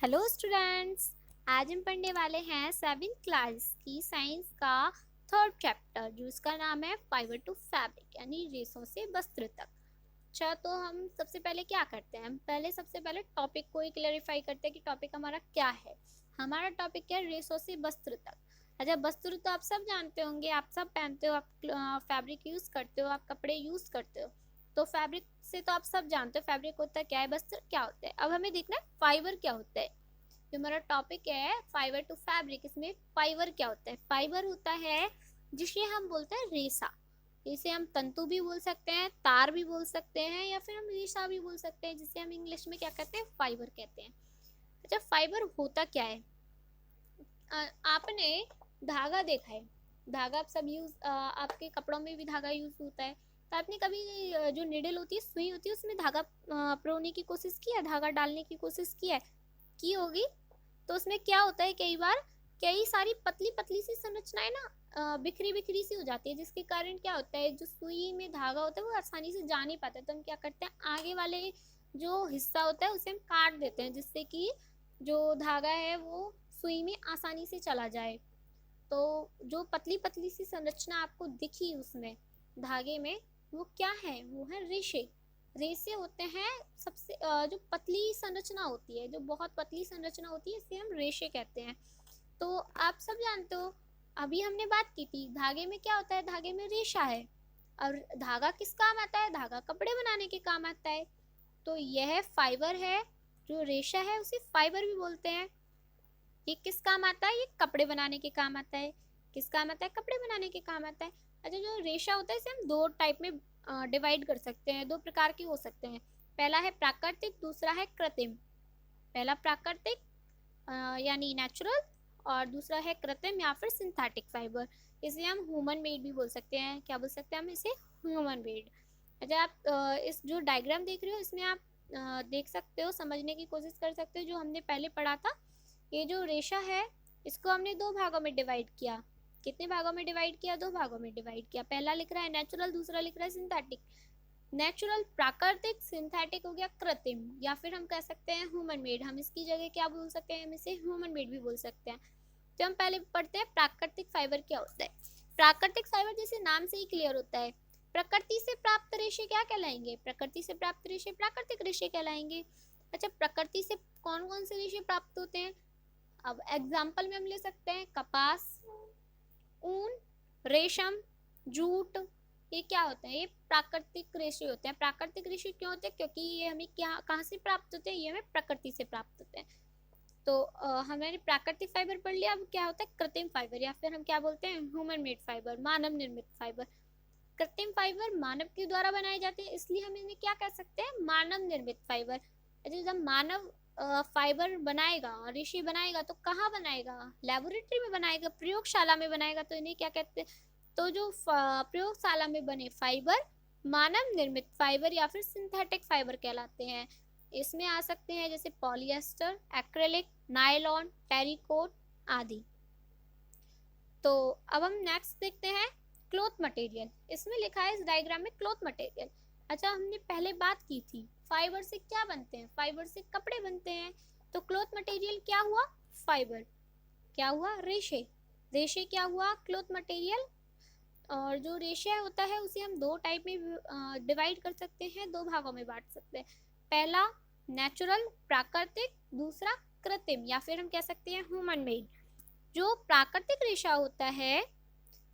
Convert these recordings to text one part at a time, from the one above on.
Hello students. आज हम पढ़ने वाले हैं 7th क्लास की साइंस का थर्ड चैप्टर जो इसका नाम है फाइबर टू फैब्रिक यानी रेशों से वस्त्र तक। अच्छा, तो हम सबसे पहले क्या करते हैं, हम सबसे पहले टॉपिक को ही क्लैरिफाई करते हैं कि टॉपिक हमारा क्या है। हमारा टॉपिक है रेशों से वस्त्र तक। अच्छा, वस्त्र तो आप सब जानते होंगे, आप सब पहनते हो, आप फैब्रिक यूज करते हो, आप कपड़े यूज करते हो। तो फैब्रिक से तो आप सब जानते हो फैब्रिक होता है क्या है, वस्त्र क्या होता है। अब हमें देखना है फाइबर क्या होता है। जो हमारा टॉपिक है फाइबर टू फैब्रिक, इसमें फाइबर क्या होता है। फाइबर होता है जिसे हम बोलते हैं रेशा। इसे हम तंतु भी बोल सकते हैं, तार भी बोल सकते हैं, या फिर हम रेशा भी बोल सकते हैं, जिसे हम इंग्लिश में क्या कहते हैं, फाइबर कहते हैं। अच्छा, फाइबर होता क्या है। आपने धागा देखा है, धागा आप सब यूज, आपके कपड़ों में भी धागा यूज होता है। तो आपने कभी जो निडल होती है, सुई होती है, उसमें धागा परोने की कोशिश की है, धागा डालने की कोशिश की है, की होगी। तो उसमें क्या होता है, कई बार कई सारी पतली पतली सी संरचनाएं ना बिखरी बिखरी सी हो जाती है, जिसके कारण क्या होता है, जो सुई में धागा होता है वो आसानी से जा नहीं पाता है। तो हम क्या करते हैं, आगे वाले जो हिस्सा होता है उसे हम काट देते हैं, जिससे कि जो धागा है वो सुई में आसानी से चला जाए। तो जो पतली पतली सी संरचना आपको दिखी उसमें धागे में, वो क्या है, वो है रेशे। रेशे होते हैं सबसे जो पतली संरचना होती है, जो बहुत पतली संरचना होती है, इसे हम रेशे कहते हैं। तो आप सब जानते हो, अभी हमने बात की थी धागे में क्या होता है, धागे में रेशा है। और धागा किस काम आता है, धागा कपड़े बनाने के काम आता है। तो यह फाइबर है, जो रेशा है उसे फाइबर भी बोलते हैं। ये किस काम आता है, ये कपड़े बनाने के काम आता है। किस काम आता है, कपड़े बनाने के काम आता है। अच्छा, जो रेशा होता है इसे हम दो टाइप में डिवाइड कर सकते हैं, दो प्रकार के हो सकते हैं। पहला है प्राकृतिक, दूसरा है कृत्रिम। पहला प्राकृतिक यानी नेचुरल, और दूसरा है कृत्रिम या फिर सिंथेटिक फाइबर। इसे हम ह्यूमन मेड भी बोल सकते हैं। क्या बोल सकते हैं हम इसे, ह्यूमन मेड। अच्छा, आप इस जो डायग्राम देख रहे हो, इसमें आप देख सकते हो, समझने की कोशिश कर सकते हो, जो हमने पहले पढ़ा था। ये जो रेशा है, इसको हमने दो भागों में डिवाइड किया। कितने भागों में डिवाइड किया, दो भागों में डिवाइड किया। पहला लिख रहा है नेचुरल, दूसरा लिख रहा है सिंथेटिक। नेचुरल प्राकृतिक, सिंथेटिक हो गया कृत्रिम, या फिर हम कह सकते हैं ह्यूमन मेड। हम इसकी जगह क्या बोल सकते हैं, हम इसे ह्यूमन मेड भी बोल सकते हैं। तो हम पहले पढ़ते हैं प्राकृतिक फाइबर क्या होता है। प्राकृतिक फाइबर जैसे नाम से ही क्लियर होता है, प्रकृति से प्राप्त रेशे क्या कहलाएंगे, प्रकृति से प्राप्त रेशे प्राकृतिक रेशे कहलाएंगे। अच्छा, प्रकृति से कौन कौन से रेशे प्राप्त होते हैं। अब एग्जाम्पल में हम ले सकते हैं कपास, ऊन, रेशम, जूट। ये क्या होता है, ये प्राकृतिक रेशे होते हैं। प्राकृतिक रेशे क्यों होते हैं, क्योंकि ये हमें क्या कहाँ से प्राप्त होते हैं, ये हमें प्रकृति से प्राप्त होते हैं। तो हमारे प्राकृतिक फाइबर पढ़ लिया। अब क्या होता है कृत्रिम फाइबर, या फिर हम क्या बोलते हैं, ह्यूमन मेड फाइबर, मानव निर्मित फाइबर। कृत्रिम फाइबर मानव के द्वारा बनाए जाते हैं, इसलिए हम इन्हें क्या कह सकते हैं, मानव निर्मित फाइबर। जब मानव फाइबर बनाएगा, ऋषि बनाएगा, तो कहाँ बनाएगा, लेबोरेटरी में बनाएगा, प्रयोगशाला में बनाएगा। तो इन्हें क्या कहते हैं, तो जो प्रयोगशाला में बने फाइबर मानव निर्मित फाइबर या फिर सिंथेटिक फाइबर कहलाते हैं। इसमें आ सकते हैं जैसे पॉलिएस्टर, एक्रेलिक, नायलॉन, टेरिकोट आदि। तो अब हम नेक्स्ट देखते हैं क्लॉथ मटेरियल। इसमें लिखा है इस डायग्राम में क्लॉथ मटेरियल। अच्छा, हमने पहले बात की थी फाइबर से क्या बनते हैं, फाइबर से कपड़े बनते हैं। तो क्लॉथ मटेरियल क्या हुआ, फाइबर। क्या हुआ, रेशे। रेशे क्या हुआ, क्लॉथ मटेरियल। और जो रेशा होता है उसे हम दो टाइप में डिवाइड कर सकते हैं, दो भागों में बांट सकते हैं। पहला नेचुरल प्राकृतिक, दूसरा कृत्रिम या फिर हम कह सकते हैं ह्यूमन मेड। जो प्राकृतिक रेशा होता है,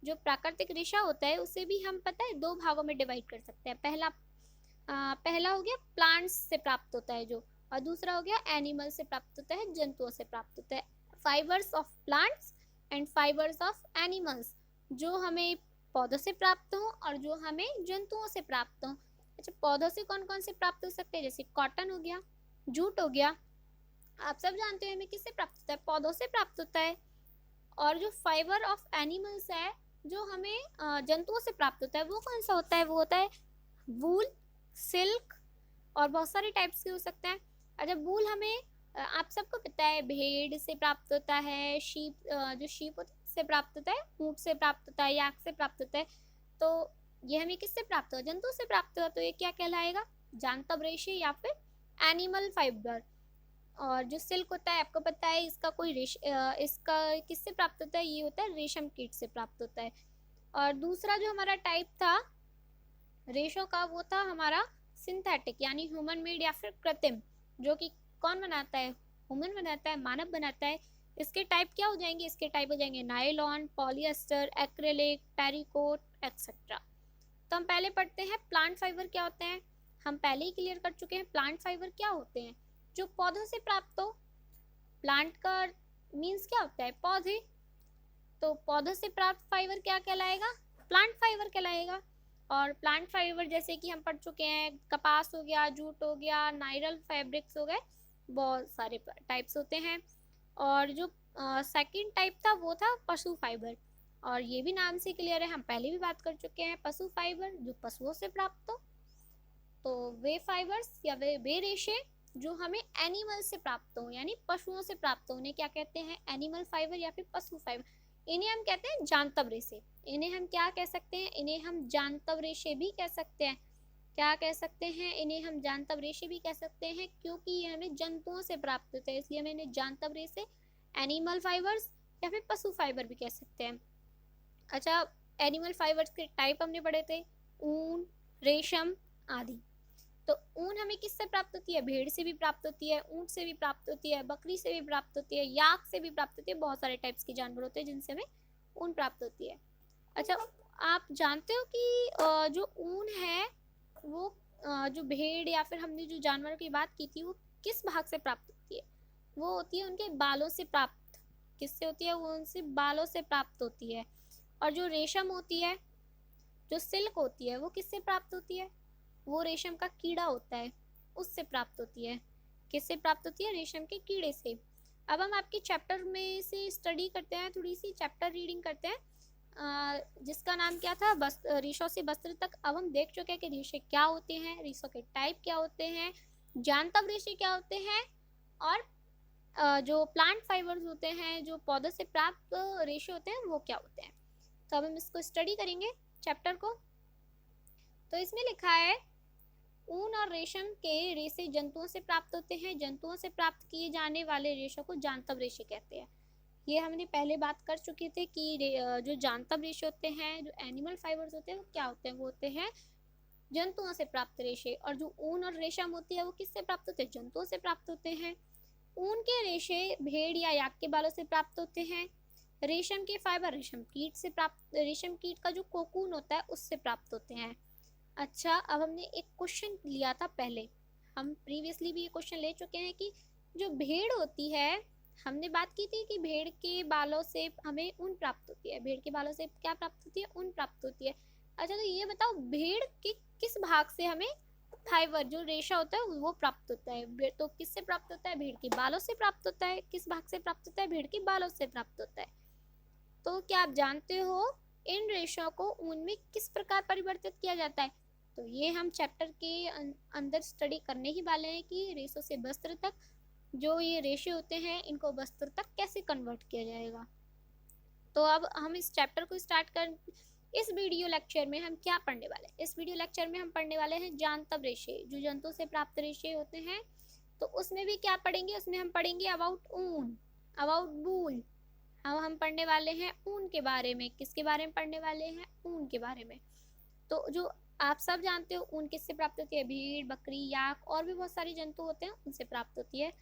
जो प्राकृतिक रेशा होता है उसे भी हम पता है दो भागों में डिवाइड कर सकते हैं। पहला हो गया प्लांट्स से प्राप्त होता है जो, और दूसरा हो गया एनिमल से प्राप्त होता है, जंतुओं से प्राप्त होता है। Fibres of plants and fibres of animals, जो हमें पौधों से प्राप्त हो और जो हमें जंतुओं से प्राप्त हो। अच्छा, पौधों से कौन कौन से प्राप्त हो सकते हैं, जैसे कॉटन हो गया, जूट हो गया। आप सब जानते हैं हमें किससे प्राप्त होता है, पौधों से प्राप्त होता है। और जो फाइबर ऑफ एनिमल्स है, जो हमें जंतुओं से प्राप्त होता है, वो कौन सा होता है, वो होता है वूल, सिल्क, और बहुत सारे टाइप्स के हो सकते हैं। अच्छा, वूल हमें आप सबको पता है भेड़ से प्राप्त होता है, शीप, जो शीप होता है से प्राप्त होता है, ऊँट से प्राप्त होता है, याक से प्राप्त होता है। तो ये हमें किससे प्राप्त हुआ, जंतु से प्राप्त हुआ। तो ये क्या कहलाएगा, जांतव रेशे या फिर एनिमल फाइबर। और जो सिल्क होता है आपको पता है इसका इसका किससे प्राप्त होता है, ये होता है रेशम कीट से प्राप्त होता है। और दूसरा जो हमारा टाइप था रेशों का वो था हमारा सिंथेटिक यानी ह्यूमन मेड या फिर कृत्रिम, जो कि कौन बनाता है, ह्यूमन बनाता है, मानव बनाता है। इसके टाइप क्या हो जाएंगे, इसके टाइप हो जाएंगे nylon, polyester, acrylic, terrycot etcetera. तो हम पहले पढ़ते हैं प्लांट फाइबर क्या होते हैं। हम पहले ही क्लियर कर चुके हैं प्लांट फाइबर क्या होते हैं, जो पौधों से प्राप्त हो। प्लांट का मीन्स क्या होता है, पौधे। तो पौधों से प्राप्त फाइबर क्या कहलाएगा, प्लांट फाइबर कहलाएगा। और प्लांट फाइबर जैसे कि हम पढ़ चुके हैं कपास हो गया, जूट हो गया, नायरल फैब्रिक्स हो गए, बहुत सारे टाइप्स होते हैं। और जो सेकंड टाइप था वो था पशु फाइबर, और ये भी नाम से क्लियर है, हम पहले भी बात कर चुके हैं, पशु फाइबर जो पशुओं से प्राप्त हो। तो वे फाइबर्स या वे रेशे जो हमें एनिमल से प्राप्त हो यानी पशुओं से प्राप्त हो, उन्हें क्या कहते हैं, एनिमल फाइबर या फिर पशु फाइबर। इन्हें हम कहते हैं जांतव रेशे। इन्हें हम क्या कह सकते हैं, इन्हें हम जांतव रेशे भी कह सकते हैं। क्या कह सकते हैं, इन्हें हम जांतव रेशे भी कह सकते हैं, क्योंकि ये हमें जंतुओं से प्राप्त होते हैं, इसलिए हम इन्हें जांतव रेशे, एनिमल फाइबर्स या फिर पशु फाइबर भी कह सकते हैं। अच्छा, एनिमल फाइबर्स के टाइप हमने पढ़े थे, ऊन, रेशम आदि। तो ऊन हमें किससे प्राप्त होती है, भेड़ से भी प्राप्त होती है, ऊंट से भी प्राप्त होती है, बकरी से भी प्राप्त होती है, याक से भी प्राप्त होती है। बहुत सारे टाइप्स के जानवर होते हैं जिनसे हमें ऊन प्राप्त होती है। अच्छा, आप जानते हो कि जो ऊन है वो जो भेड़ या फिर हमने जो जानवरों की बात की थी वो किस भाग से प्राप्त होती है, वो होती है उनके बालों से प्राप्त। किससे होती है, वो उनसे बालों से प्राप्त होती है। और जो रेशम होती है, जो सिल्क होती है, वो किससे प्राप्त होती है, वो रेशम का कीड़ा होता है उससे प्राप्त होती है। किससे प्राप्त होती है, रेशम के कीड़े से। अब हम आपके चैप्टर में से स्टडी करते हैं, थोड़ी सी चैप्टर रीडिंग करते हैं, जिसका नाम क्या था, रेशों से वस्त्र तक। अब हम देख चुके हैं कि रेशे क्या होते हैं, रेशों के टाइप क्या होते हैं, जानतव रेशे क्या होते हैं, और जो प्लांट फाइबर्स होते हैं, जो पौधों से प्राप्त रेशे होते हैं, वो क्या होते हैं। तो अब हम इसको स्टडी करेंगे चैप्टर को। तो इसमें लिखा है ऊन और रेशम के रेशे जंतुओं से प्राप्त होते हैं, जंतुओं से प्राप्त किए जाने वाले रेशों को जांतव रेशे कहते हैं। ये हमने पहले बात कर चुके थे कि जो जांतव रेशे होते हैं, जो एनिमल फाइबर्स होते हैं, वो क्या होते हैं, वो होते हैं जंतुओं से प्राप्त रेशे। और जो ऊन और रेशम होती है वो किससे प्राप्त होते हैं, जंतुओं से प्राप्त होते हैं। ऊन के रेशे भेड़ या याक के बालों से प्राप्त होते हैं। रेशम के फाइबर रेशम कीट का जो कोकून होता है उससे प्राप्त होते हैं। अच्छा, अब हमने एक क्वेश्चन लिया था पहले, हम प्रीवियसली भी ये क्वेश्चन ले चुके हैं कि जो भेड़ होती है, हमने बात की थी कि भेड़ के बालों से हमें ऊन प्राप्त होती है। भेड़ के बालों से क्या प्राप्त होती है, ऊन प्राप्त होती है। अच्छा, तो ये बताओ भेड़ के किस भाग से हमें फाइबर जो रेशा होता है वो प्राप्त होता है। तो किससे प्राप्त होता है, भेड़ के बालों से प्राप्त होता है। किस भाग से प्राप्त होता है, भेड़ के बालों से प्राप्त होता है। तो क्या आप जानते हो इन रेशों को ऊन में किस प्रकार परिवर्तित किया जाता है। तो ये हम चैप्टर के अंदर स्टडी करने ही वाले हैं कि रेशों से वस्त्र तक जो ये रेशे होते हैं इनको वस्त्र तक कैसे कन्वर्ट किया जाएगा। तो अब हम इस चैप्टर को स्टार्ट कर। इस वीडियो लेक्चर में हम क्या पढ़ने वाले हैं, इस वीडियो लेक्चर में हम पढ़ने वाले हैं जांतव रेशे, जो जंतु से प्राप्त रेशे होते हैं। तो उसमें भी क्या पढ़ेंगे, उसमें हम पढ़ेंगे अबाउट ऊन, अबाउट वूल। हम पढ़ने वाले हैं ऊन के बारे में। किसके बारे में पढ़ने वाले हैं, ऊन के बारे में। तो जो आप सब जानते हो ऊन किससे प्राप्त होती है, भेड़, बकरी, याक और भी बहुत सारे जंतु होते हैं उनसे प्राप्त होती है।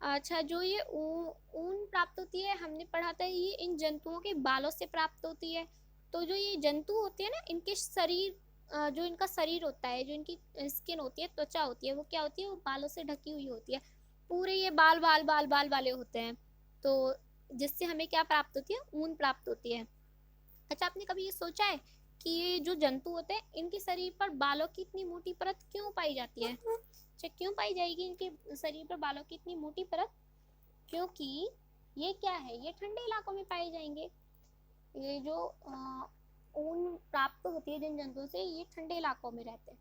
अच्छा, जो ये ऊन प्राप्त होती है, हमने पढ़ा था ये इन जंतुओं के बालों से प्राप्त होती है। तो जो ये जंतु होते हैं ना, इनके शरीर जो इनका शरीर होता है, जो इनकी स्किन होती है, त्वचा होती है, वो क्या होती है, वो बालों से ढकी हुई होती है। पूरे ये बाल बाल बाल बाल वाले होते हैं। तो जिससे हमें क्या प्राप्त होती है, ऊन प्राप्त होती है। अच्छा, आपने कभी ये सोचा है कि ये जो जंतु होते हैं इनके शरीर पर बालों की इतनी मोटी परत क्यों पाई जाती है। अच्छा, क्यों पाई जाएगी इनके शरीर पर बालों की इतनी मोटी परत, क्योंकि ये क्या है, ये ठंडे इलाकों में पाए जाएंगे। ये जो ऊन प्राप्त होती है जिन जंतुओं से, ये ठंडे इलाकों में रहते हैं।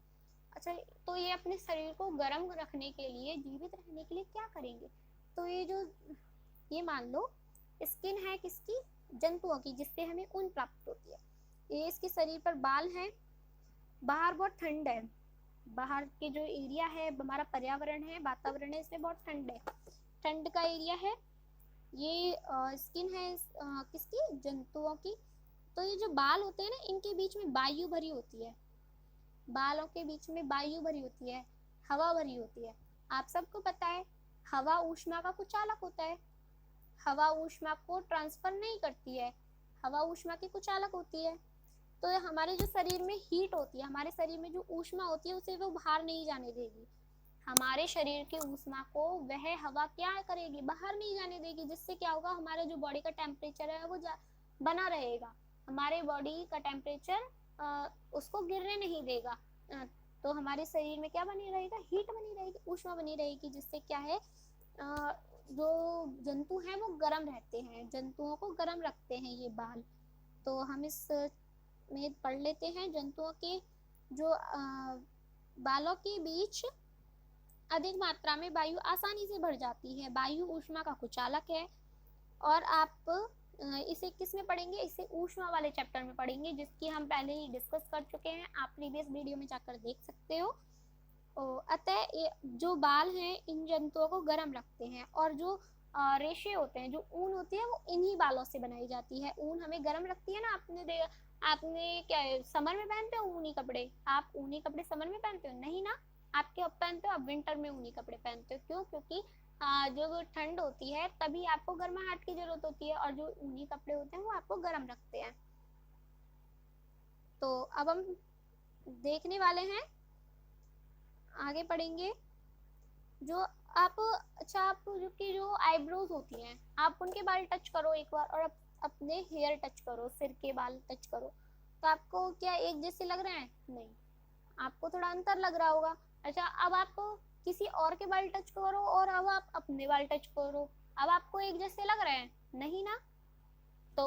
अच्छा, तो ये अपने शरीर को गर्म रखने के लिए, जीवित रहने के लिए क्या करेंगे। तो ये मान लो स्किन है किसकी, जंतुओं की, जिससे हमें ऊन प्राप्त होती है। ये इसके शरीर पर बाल हैं, बाहर बहुत ठंड है, बाहर के जो एरिया है, हमारा पर्यावरण है, वातावरण है, इसमें बहुत ठंड है। ठंड का एरिया है, ये स्किन है किसकी, जंतुओं की। तो ये जो बाल होते हैं ना, इनके बीच में वायु भरी होती है, बालों के बीच में वायु भरी होती है, हवा भरी होती है। आप सबको पता है हवा ऊष्मा का कुचालक होता है, हवा ऊष्मा को ट्रांसफर नहीं करती है, हवा ऊष्मा की कुचालक होती है। तो हमारे जो शरीर में हीट होती है, हमारे शरीर में जो ऊष्मा होती है उसे वो बाहर नहीं जाने देगी, हमारे शरीर की ऊष्मा को वह हवा क्या करेगी, बाहर नहीं जाने देगी, जिससे क्या होगा, हमारे जो बॉडी का टेम्परेचर है वो बना रहेगा, हमारे बॉडी का टेम्परेचर उसको गिरने नहीं देगा। तो हमारे शरीर में क्या बनी रहेगा, हीट बनी रहेगी, ऊष्मा बनी रहेगी, जिससे क्या है जो जंतु हैं वो गर्म रहते हैं, जंतुओं को गर्म रखते हैं ये बाल। तो हम इस में पढ़ लेते हैं, जंतुओं के जो बालों के बीच अधिक मात्रा में वायु आसानी से भर जाती है, वायु ऊष्मा का कुचालक है। और आप इसे किस में पढ़ेंगे, इसे ऊष्मा वाले चैप्टर में पढ़ेंगे, जिसकी हम पहले ही डिस्कस कर चुके हैं, आप प्रीवियस वीडियो में जाकर देख सकते हो। अतः जो बाल हैं इन जंतुओं को गर्म रखते हैं, और जो रेशे होते हैं, जो ऊन होती है, वो इन्हीं बालों से बनाई जाती है। ऊन हमें गर्म रखती है ना, आपने क्या समर में पहनते हो ऊनी कपड़े, आप ऊनी कपड़े समर में पहनते हो नहीं ना, आप क्या पहनते हो, आप विंटर में ऊनी कपड़े पहनते हो। क्यों? क्योंकि जो ठंड होती है तभी आपको गर्माहट की जरूरत होती है, और जो ऊनी कपड़े होते हैं वो आपको गर्म रखते हैं। तो अब हम देखने वाले हैं, आगे पढ़ेंगे। जो आप अच्छा, आप जो आईब्रोज होती हैं, आप उनके बाल टच करो एक बार, और अपने हेयर टच करो, सिर के बाल टच करो, तो आपको क्या एक जैसे लग रहे हैं? नहीं, आपको थोड़ा अंतर लग रहा होगा। अच्छा, अब आप किसी और के बाल टच करो और अब आप अपने बाल टच करो, अब आपको एक जैसे लग रहे हैं? नहीं ना। तो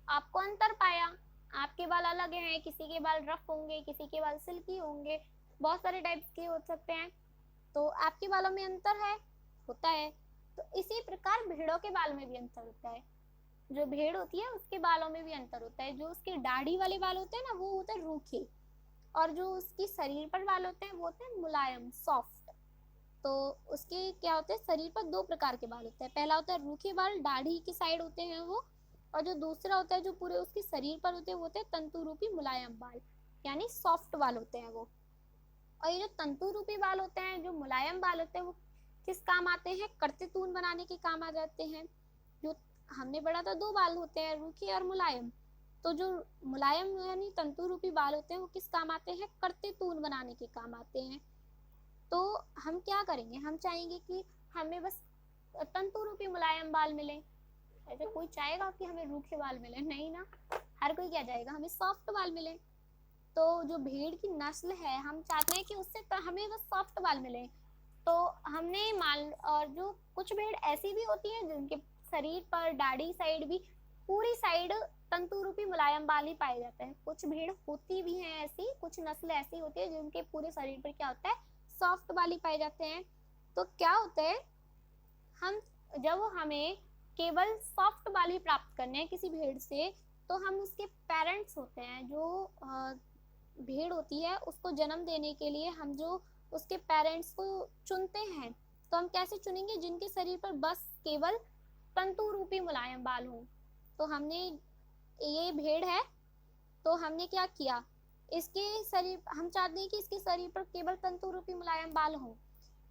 आपको अंतर पाया, आपके बाल अलग हैं, किसी के बाल रफ होंगे, किसी के बाल सिल्की होंगे, बहुत सारे टाइप्स के हो सकते हैं। तो आपके बालों में अंतर है, होता है। तो इसी प्रकार भेड़ों के बाल में भी अंतर होता है, जो भेड़ होती है उसके बालों में भी अंतर होता है। जो उसके दाढ़ी वाले बाल होते हैं ना, वो होते हैं रूखे, और जो उसकी शरीर पर बाल होते हैं वो होते हैं मुलायम, सॉफ्ट। तो उसके क्या होते हैं, शरीर पर दो प्रकार के बाल होते हैं, पहला होता है रूखे बाल, दाढ़ी की साइड होते हैं वो, और जो दूसरा होता है जो पूरे उसके शरीर पर होते हैं वो होते हैं तंतु रूपी मुलायम बाल, यानी सॉफ्ट बाल होते हैं वो। और ये जो तंतु रूपी बाल होते हैं, जो मुलायम बाल होते हैं, वो किस काम आते हैं, कर्तितून बनाने के काम आ जाते हैं। जो हमने पढ़ा था, दो बाल होते हैं, रूखे और मुलायम। तो जो मुलायम यानी तंतु रूपी बाल होते हैं वो किस काम आते हैं, कर्तितून बनाने के काम आते हैं। तो हम क्या करेंगे, हम चाहेंगे कि हमें बस तंतु रूपी मुलायम बाल मिले। ऐसे कोई चाहेगा कि हमें रूखे बाल मिले? नहीं ना, हर कोई क्या चाहेगा, हमें सॉफ्ट बाल मिले। तो जो भेड़ की नस्ल है, हम चाहते हैं कि उससे तो हमें बस सॉफ्ट बाल मिले। तो हमने मान, और जो कुछ भेड़ ऐसी भी होती है जिनके शरीर पर दाढ़ी साइड भी पूरी साइड तंतु रूपी मुलायम बाल ही पाए जाते हैं। कुछ भेड़ होती भी हैं ऐसी, कुछ नस्ल ऐसी होती है जिनके पूरे शरीर पर क्या होता है, सॉफ्ट बाल ही पाए जाते हैं। तो क्या होता है, हम जब हमें केवल सॉफ्ट बाल ही प्राप्त करने हैं किसी भेड़ से, तो हम उसके पेरेंट्स होते हैं, जो भेड़ होती है उसको जन्म देने के लिए हम जो उसके पेरेंट्स को चुनते हैं, तो हम कैसे चुनेंगे, जिनके शरीर पर बस केवल तंतु रूपी मुलायम बाल हो। तो हमने, ये भेड़ है, तो हमने क्या किया, इसके शरीर, हम चाहते हैं कि इसके शरीर पर केवल तंतु रूपी मुलायम बाल हो।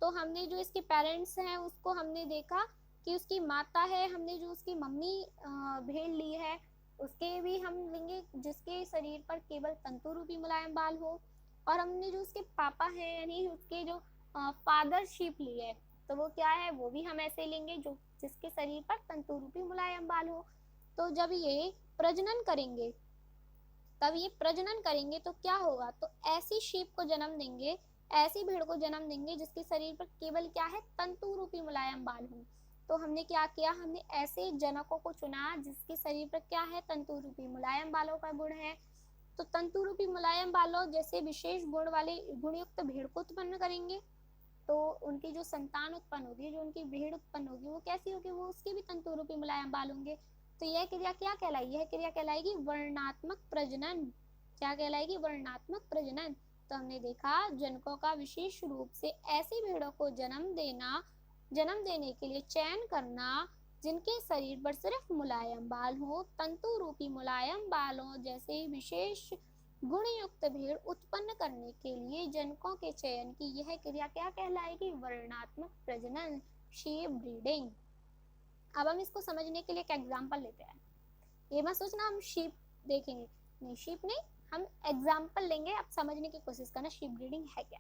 तो हमने जो इसके पेरेंट्स हैं उसको हमने देखा कि उसकी माता है, हमने जो उसकी मम्मी भेड़ ली है उसके भी हम लेंगे जिसके शरीर पर केवल तंतु रूपी मुलायम बाल हो। और हमने जो उसके पापा हैं यानी उसके जो फादर शीप ली है, तो वो क्या है, वो भी हम ऐसे लेंगे जो जिसके शरीर पर तंतु रूपी मुलायम बाल हो। तो जब ये प्रजनन करेंगे, तब ये प्रजनन करेंगे तो क्या होगा, तो ऐसी शीप को जन्म देंगे, ऐसी भेड़ को जन्म देंगे जिसके शरीर पर केवल क्या है, तंतु रूपी मुलायम बाल हो। तो हमने क्या किया, हमने ऐसे जनकों को चुना जिसके शरीर पर क्या है, तंतु रूपी मुलायम बालों का गुण है। तो तंतु रूपी मुलायम बालों जैसे विशेष गुण वाले गुणयुक्त भेड़ को उत्पन्न करेंगे, तो उनकी जो संतान उत्पन्न होगी, जो उनकी भेड़ उत्पन्न होगी, वो कैसी होगी, वो उसके भी तंतु रूपी मुलायम बाल होंगे। तो यह क्रिया क्या कहलाएगी, यह क्रिया कहलाएगी वर्णात्मक प्रजनन। क्या कहलाएगी, वर्णात्मक प्रजनन। तो हमने देखा जनकों का विशेष रूप से ऐसी भेड़ों को जन्म देना जन्म देने के लिए चयन करना, जिनके शरीर पर सिर्फ मुलायम बाल हो, तंतु रूपी मुलायम बालों जैसे विशेष गुणयुक्त भेड़ उत्पन्न करने के लिए जनकों के चयन की यह क्रिया क्या कहलाएगी? वर्णनात्मक प्रजनन, शीप ब्रीडिंग। अब हम इसको समझने के लिए एक एग्जाम्पल लेते हैं। ये मत सोचना हम शीप देखेंगे, नहीं शीप नहीं, हम एग्जाम्पल लेंगे। आप समझने की कोशिश करना शीप ब्रीडिंग है क्या।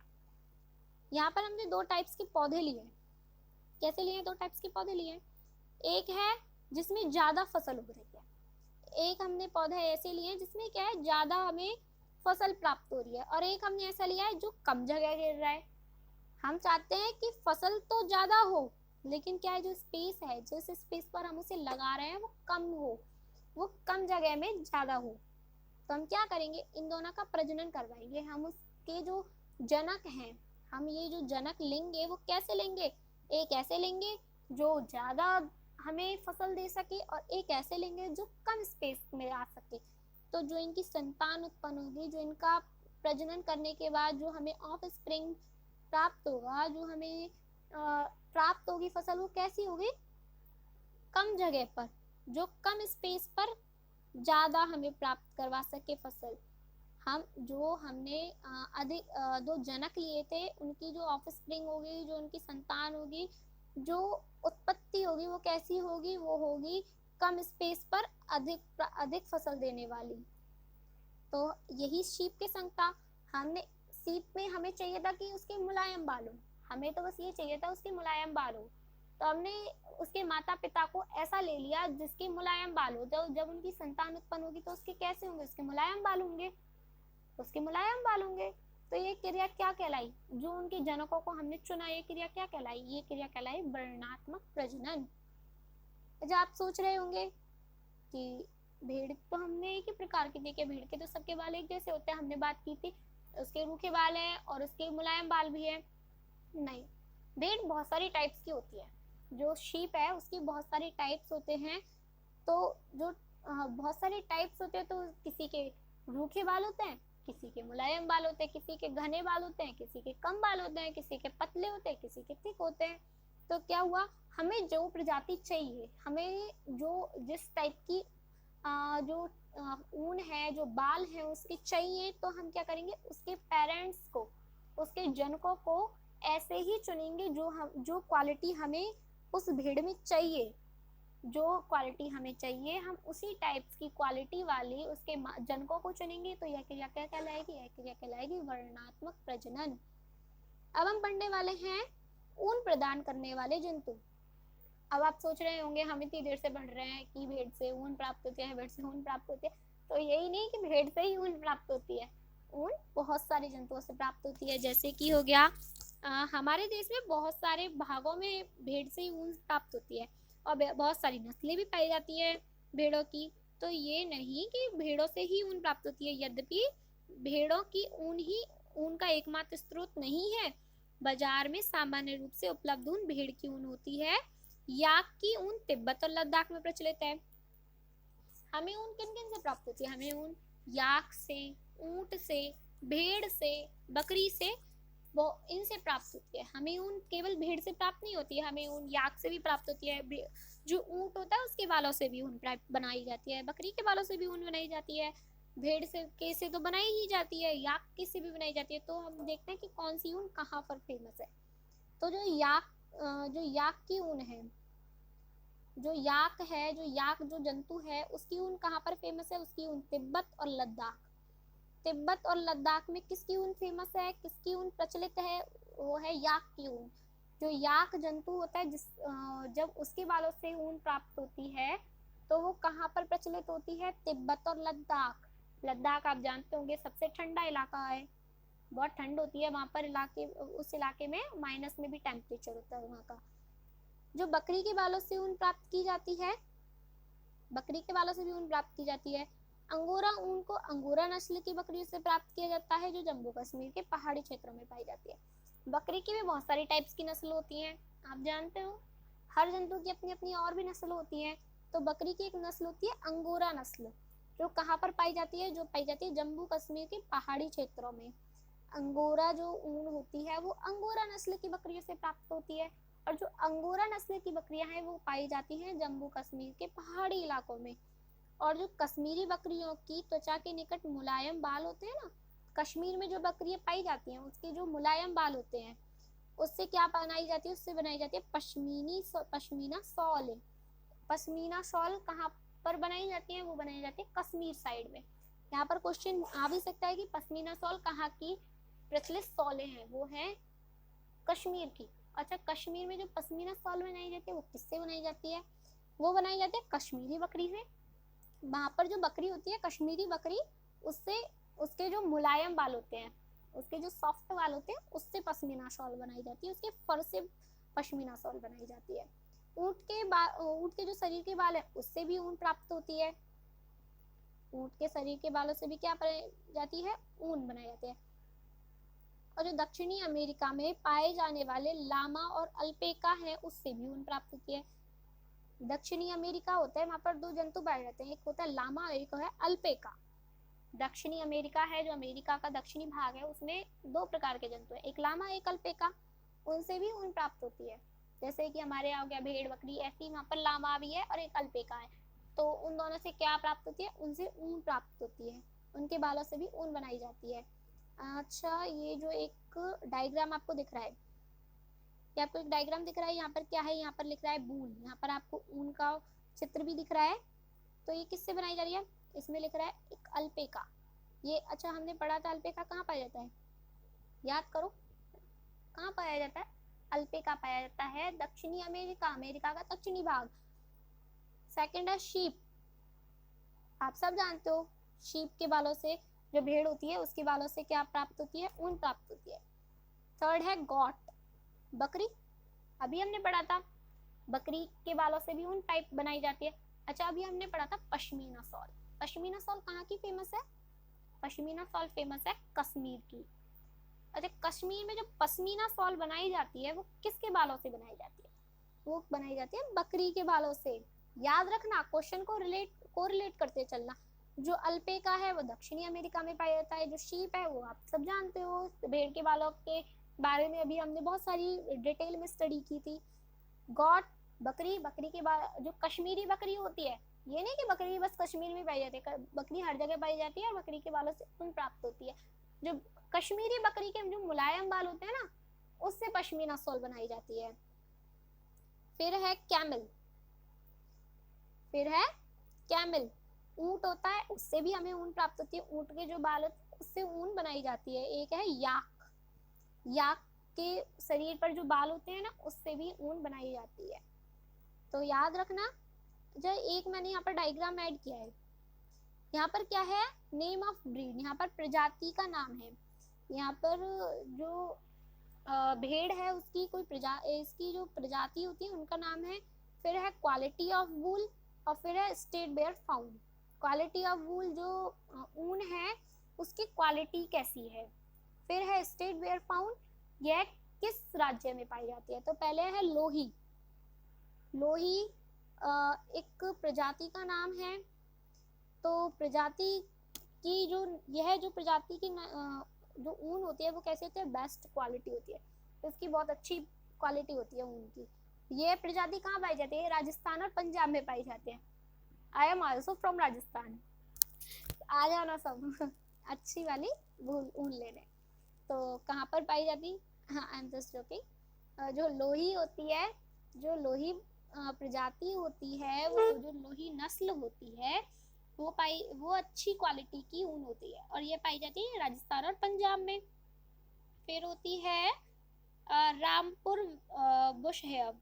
यहाँ पर हमने दो टाइप्स के पौधे लिए। कैसे लिए? दो टाइप्स के पौधे लिए। एक है जिसमें ज्यादा फसल उग रही है, एक हमने पौधे ऐसे लिए जिसमें क्या है, ज्यादा हमें फसल प्राप्त हो रही है, और एक हमने ऐसा लिया है जो कम जगह घेर रहा है। हम चाहते हैं कि फसल तो ज्यादा हो, लेकिन क्या है, जो स्पेस है, जिस स्पेस पर हम उसे लगा रहे हैं वो कम हो, वो कम जगह में ज्यादा हो। तो हम क्या करेंगे, इन दोनों का प्रजनन करवाएंगे। हम उसके जो जनक हैं, हम ये जो जनक लेंगे वो कैसे लेंगे? एक ऐसे लेंगे जो ज्यादा हमें फसल दे सके, और एक ऐसे लेंगे जो कम स्पेस में आ सके। तो जो इनकी संतान उत्पन्न होगी, जो इनका प्रजनन करने के बाद जो हमें ऑफ स्प्रिंग प्राप्त होगा, जो हमें प्राप्त होगी फसल, वो कैसी होगी? कम जगह पर, जो कम स्पेस पर ज्यादा हमें प्राप्त करवा सके फसल। हम जो हमने अधिक दो जनक लिए थे, उनकी जो ऑफस्प्रिंग होगी, जो उनकी संतान होगी, जो उत्पत्ति होगी, वो कैसी होगी? वो होगी कम स्पेस पर अधिक फसल देने वाली। तो यही शीप के संग था। हमने शीप में हमें चाहिए था कि उसके मुलायम बाल हो, हमें तो बस ये चाहिए था उसके मुलायम बाल हो। तो हमने उसके माता पिता को ऐसा ले लिया जिसके मुलायम बाल हो। जब उनकी संतान उत्पन्न होगी तो उसके कैसे होंगे? उसके मुलायम बाल होंगे, उसके मुलायम बाल होंगे। तो ये क्रिया क्या कहलाई? जो उनके जनकों को हमने चुना, ये क्रिया क्या कहलाई? ये क्रिया कहलाई वर्णनात्मक प्रजनन। जब आप सोच रहे होंगे कि भेड़ तो हमने एक ही प्रकार की देखी है, भेड़ के तो सबके बाल एक जैसे होते हैं, हमने बात की थी, उसके रूखे बाल हैं और उसके मुलायम बाल भी है। नहीं, भेड़ बहुत सारी टाइप्स की होती है। जो शीप है उसकी बहुत सारी टाइप्स होते हैं। तो जो बहुत सारे टाइप्स होते हैं, तो किसी के रूखे बाल होते हैं, किसी के मुलायम बाल होते हैं, किसी के घने बाल होते हैं, किसी के कम बाल होते हैं, किसी के पतले होते हैं, किसी के थिक होते हैं। तो क्या हुआ, हमें जो प्रजाति चाहिए, हमें जो जिस टाइप की जो ऊन है, जो बाल है उसके चाहिए, तो हम क्या करेंगे, उसके पेरेंट्स को, उसके जनकों को ऐसे ही चुनेंगे जो क्वालिटी हमें उस भेड़ में चाहिए। जो क्वालिटी हमें चाहिए, हम उसी टाइप्स की क्वालिटी वाली उसके जनकों को चुनेंगे। तो यह क्रिया क्या कहलाएगी? यह क्रिया कहलाएगी वर्णनात्मक प्रजनन। अब हम पढ़ने वाले हैं ऊन प्रदान करने वाले जंतु। अब आप सोच रहे होंगे हम इतनी देर से पढ़ रहे हैं कि भेड़ से ऊन प्राप्त होती है, भेड़ से ऊन प्राप्त होती है। तो यही नहीं कि भेड़ से ही ऊन प्राप्त होती है, ऊन बहुत सारे जंतुओं से प्राप्त होती है। जैसे कि हो गया हमारे देश में बहुत सारे भागों में भेड़ से ही ऊन प्राप्त होती है, और बहुत सारी नस्लें भी पाई जाती है भेड़ों की। तो ये नहीं कि भेड़ों से ही ऊन प्राप्त होती है, यद्यपि भेड़ों की ऊन का एकमात्र स्रोत नहीं है। बाजार में सामान्य रूप से उपलब्ध ऊन भेड़ की ऊन होती है। याक की ऊन तिब्बत और लद्दाख में प्रचलित है। हमें ऊन किन किन से प्राप्त होती है? हमें ऊन याक से, ऊंट से, भेड़ से, बकरी से, वो इनसे प्राप्त होती है। हमें ऊन केवल भेड़ से प्राप्त नहीं होती है, हमें ऊन याक से भी प्राप्त होती है। जो ऊंट होता है उसके बालों से भी ऊन बनाई जाती है, बकरी के बालों से भी ऊन बनाई जाती है, भेड़ से तो बनाई ही जाती है, याक के से भी बनाई जाती है। तो हम देखते हैं कि कौन सी ऊन कहाँ पर फेमस है। तो जो याक की ऊन है, जो जंतु है, उसकी ऊन कहाँ पर फेमस है? उसकी ऊन तिब्बत और लद्दाख। तिब्बत और लद्दाख में किसकी ऊन फेमस है, किसकी ऊन प्रचलित है? वो है याक की ऊन। जो याक जंतु होता है, जब उसके बालों से ऊन प्राप्त होती है, तो वो कहाँ पर प्रचलित होती है? तिब्बत और लद्दाख। लद्दाख आप जानते होंगे सबसे ठंडा इलाका है, बहुत ठंड होती है वहाँ पर। उस इलाके में माइनस में भी टेम्परेचर होता है वहाँ का। जो बकरी के बालों से ऊन प्राप्त की जाती है, बकरी के बालों से भी ऊन प्राप्त की जाती है। अंगोरा ऊन को अंगोरा नस्ल की बकरियों से प्राप्त किया जाता है, जो जम्मू कश्मीर के पहाड़ी क्षेत्रों में पाई जाती है। बकरी की भी बहुत सारी टाइप्स की नस्ल होती हैं, आप जानते हो। हर जंतु की अपनी अपनी और भी नस्ल होती है। तो बकरी की एक नस्ल होती है अंगोरा नस्ल, जो कहाँ पर पाई जाती है? जो पाई जाती है जम्मू कश्मीर के पहाड़ी क्षेत्रों में। अंगोरा जो ऊन होती है वो अंगोरा नस्ल की बकरियों से प्राप्त होती है। और जो अंगोरा नस्ल की बकरियां हैं वो पाई जाती हैं जम्मू कश्मीर के पहाड़ी इलाकों में। और जो कश्मीरी बकरियों की त्वचा के निकट मुलायम बाल होते हैं ना, कश्मीर में जो बकरियां पाई जाती हैं उसके जो मुलायम बाल होते हैं उससे क्या बनाई जाती है, उससे बनाई जाती है पश्मीना शॉल। पश्मीना शॉल कहाँ पर बनाई जाती है, वो बनाई जाती है कश्मीर साइड में। यहाँ पर क्वेश्चन आ भी सकता है कि पश्मीना शॉल कहाँ की प्रचलित शॉलें हैं, वो है कश्मीर की। अच्छा, कश्मीर में जो पश्मीना शॉल बनाई जाती है वो किससे बनाई जाती है, वो बनाई जाती है कश्मीरी बकरी से। वहां पर जो बकरी होती है कश्मीरी बकरी, उससे उसके जो मुलायम बाल होते हैं, उसके जो सॉफ्ट बाल होते हैं उससे पश्मीना शॉल बनाई जाती है, उसके फर से पश्मीना शॉल बनाई जाती है। ऊँट के जो शरीर के बाल है उससे भी ऊन प्राप्त होती है। ऊँट के शरीर के बालों से भी क्या बनाई जाती है, ऊन बनाई जाती है। और जो दक्षिणी अमेरिका में पाए जाने वाले लामा और अल्पेका है उससे भी ऊन प्राप्त होती है। दक्षिणी अमेरिका होता है, वहां पर दो जंतु पाए जाते हैं, एक होता है लामा और एक है अल्पेका। दक्षिणी अमेरिका है, जो अमेरिका का दक्षिणी भाग है, उसमें दो प्रकार के जंतु है, एक लामा एक अल्पेका। उनसे भी ऊन प्राप्त होती है। जैसे कि हमारे यहाँ हो गया भेड़ बकरी, ऐसी वहाँ पर लामा भी है और एक अल्पेका है। तो उन दोनों से क्या प्राप्त होती है, उनसे ऊन प्राप्त होती है, उनके बालों से भी ऊन बनाई जाती है। अच्छा, ये जो एक डायग्राम आपको दिख रहा है, ये आपको एक डायग्राम दिख रहा है, यहाँ पर क्या है, यहाँ पर लिख रहा है बूल, यहाँ पर आपको ऊन का चित्र भी दिख रहा है। तो ये किससे बनाई जा रही है, इसमें लिख रहा है एक अल्पेका। ये अच्छा हमने पढ़ा था अल्पेका कहाँ पाया जाता है, याद करो कहाँ पाया जाता है, अल्पेका पाया जाता है दक्षिणी अमेरिका, अमेरिका का दक्षिणी भाग। सेकंड है शीप, आप सब जानते हो शीप के बालों से, जो भेड़ होती है उसके बालों से क्या प्राप्त होती है, ऊन प्राप्त होती है। थर्ड है गॉट, बकरी, अभी हमने पढ़ा था बकरी के बालों से भी ऊन टाइप बनाई जाती है। अच्छा, अभी हमने पढ़ा था पश्मीना शॉल। पश्मीना शॉल कहाँ की फेमस है, पश्मीना शॉल फेमस है कश्मीर की। अच्छा, कश्मीर में जो पश्मीना शॉल बनाई जाती है वो किसके बालों से बनाई जाती है, वो बनाई जाती है बकरी के बालों से। याद रखना, क्वेश्चन को रिलेट करते चलना। जो अल्पेका है वो दक्षिणी अमेरिका में पाया जाता है, जो शीप है वो आप सब जानते हो, भेड़ के बालों के बारे में अभी हमने बहुत सारी डिटेल में स्टडी की थी। गॉट, बकरी, बकरी के बाल, जो कश्मीरी बकरी होती है, ये नहीं कि बकरी बस कश्मीर में पाई जाती है, बकरी हर जगह पाई जाती है और बकरी के बालों से ऊन प्राप्त होती है। जो कश्मीरी बकरी के जो मुलायम बाल होते हैं ना, उससे पश्मीना शॉल बनाई जाती है। फिर है कैमल, फिर है कैमल, ऊंट होता है उससे भी हमें ऊन प्राप्त होती है, ऊंट के जो बाल होते हैं उससे ऊन बनाई जाती है। एक है याक, याक के शरीर पर जो बाल होते हैं ना उससे भी ऊन बनाई जाती है। तो याद रखना, जो एक मैंने यहाँ पर डायग्राम ऐड किया है, यहाँ पर क्या है, नेम ऑफ ब्रीड, यहाँ पर प्रजाति का नाम है। यहाँ पर जो भेड़ है उसकी कोई इसकी जो प्रजाति होती है उनका नाम है। फिर है क्वालिटी ऑफ वूल, और फिर है स्टेट बेयर फाउंड। क्वालिटी ऑफ वूल, जो ऊन है उसकी क्वालिटी कैसी है। फिर है स्टेट बेयर फाउंड, यह किस राज्य में पाई जाती है। तो पहले है लोही, लोही एक प्रजाति का नाम है। तो प्रजाति की जो यह जो प्रजाति की जो ऊन होती है वो कैसे होती है, बेस्ट क्वालिटी होती है, तो इसकी बहुत अच्छी क्वालिटी होती है ऊन की। ये प्रजाति कहाँ पाई जाती है, राजस्थान और पंजाब में पाई जाती है। I am also from Rajasthan, आ जाना सब अच्छी वाली ऊन लेने। तो कहाँ पर पाई जाती, हाँ आई एम जस्ट जोकिंग। जो लोही होती है, जो लोही प्रजाति होती है, वो जो लोही नस्ल होती है वो अच्छी क्वालिटी की ऊन होती है और ये पाई जाती है राजस्थान और पंजाब में। फिर होती है रामपुर बुशहेयर,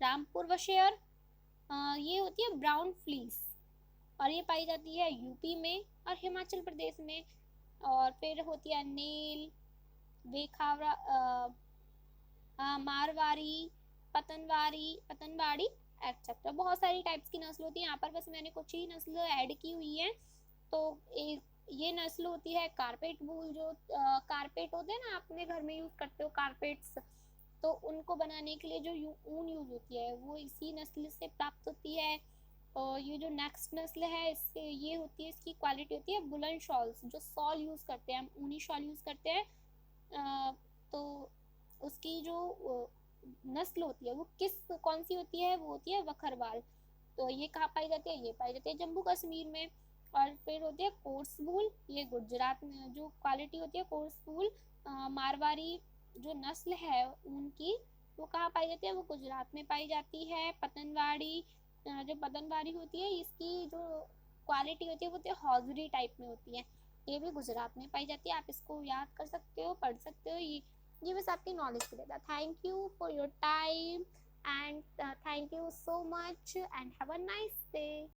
रामपुर बुशहेयर, ये होती है ब्राउन फ्लीस और ये पाई जाती है यूपी में और हिमाचल प्रदेश में। और फिर होती है नील, वेखावरा, मारवाड़ी, पतनवाड़ी एक्सेट्रा, बहुत सारी टाइप्स की नस्ल होती है। यहाँ पर बस मैंने कुछ ही नस्ल ऐड की हुई है। तो ये नस्ल होती है कारपेट वूल, जो कारपेट होते हैं ना, अपने घर में यूज करते हो कारपेट्स, तो उनको बनाने के लिए जो ऊन यूज होती है वो इसी नस्ल से प्राप्त होती है। और ये जो नेक्स्ट नस्ल है इससे ये होती है, इसकी क्वालिटी होती है बुलन शॉल्स, जो शॉल यूज करते हैं, हम ऊनी शॉल यूज करते हैं। तो उसकी जो नस्ल होती है वो कौन सी होती है, वो होती है बकरवाल। तो ये कहाँ पाई जाती है, ये पाई जाती है जम्मू कश्मीर में। और फिर होती है कोर्स वूल, ये गुजरात में जो क्वालिटी होती है कोर्स वूल, मारवाड़ी जो नस्ल है उनकी, वो कहाँ पाई जाती है, वो गुजरात में पाई जाती है। पतनवाड़ी, जो पतनवाड़ी होती है इसकी जो क्वालिटी होती है वो तो हौजरी टाइप में होती है, ये भी गुजरात में पाई जाती है। आप इसको याद कर सकते हो, पढ़ सकते हो। ये बस आपकी नॉलेज के लिए था। Thank you for your time and thank you so much and have a nice day.